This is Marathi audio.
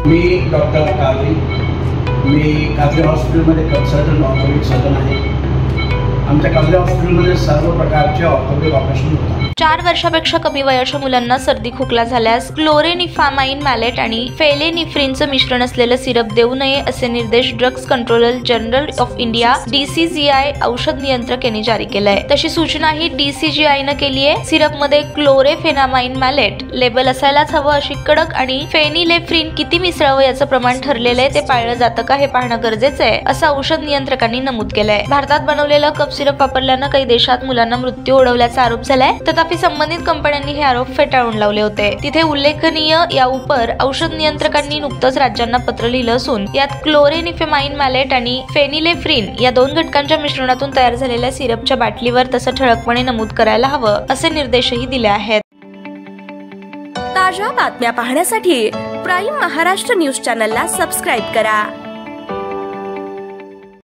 मी डॉक्टर कादरी, मी कादरी हॉस्पिटलमध्ये कन्सल्टंट ऑर्थोपेडिक सर्जन आहे। आमच्या कादरी हॉस्पिटलमध्ये सर्व प्रकारचे ऑर्थोपेडिक ऑपरेशन होतात। 4 वर्षापेक्षा कमी वयाच्या मुलांना सर्दी खोकला झाल्यास क्लोरेनिफामाइन मॅलेट आणि फेलेनिफ्रिनचं मिश्रण असलेलं सिरप देऊ नये असे निर्देश drugs controller general of India DCGI औषध नियंत्रक यांनी जारी केलाय। तशी सूचनाही DCGIनं केली आहे। सिरपमध्ये क्लोरेफेनामाइन मॅलेट लेबल असायलाच हवं अशी कडक आणि फेनिलेफ्रिन किती मिसळावं याचं प्रमाण ठरलेलं आहे, ते पाळलं जातं का हे पाहणं गरजेचं आहे असं औषध नियंत्रकांनी नमूद केलंय। भारतात बनवलेलं कफ सिरप वापरल्यानं काही देशात मुलांना मृत्यू ओढवल्याचा आरोप झालाय, तथापि संबंधित कंपन्यांनी हे आरोप फेटाळून लावले होते। तिथे उल्लेखनीय या उपर औषध नियंत्रकांनी नुकतंच राज्यांना पत्र लिहिलं असून यात क्लोरेनिफेमाइन मॅलेट आणि फेनिलेफ्रिन या 2 घटकांच्या मिश्रणातून तयार झालेल्या सिरपच्या बाटलीवर तसं ठळकपणे नमूद करायला हवं असे निर्देशही दिले आहेत। ताज्या बातम्या पाहण्यासाठी प्राईम महाराष्ट्र न्यूज चॅनलला सबस्क्राईब करा।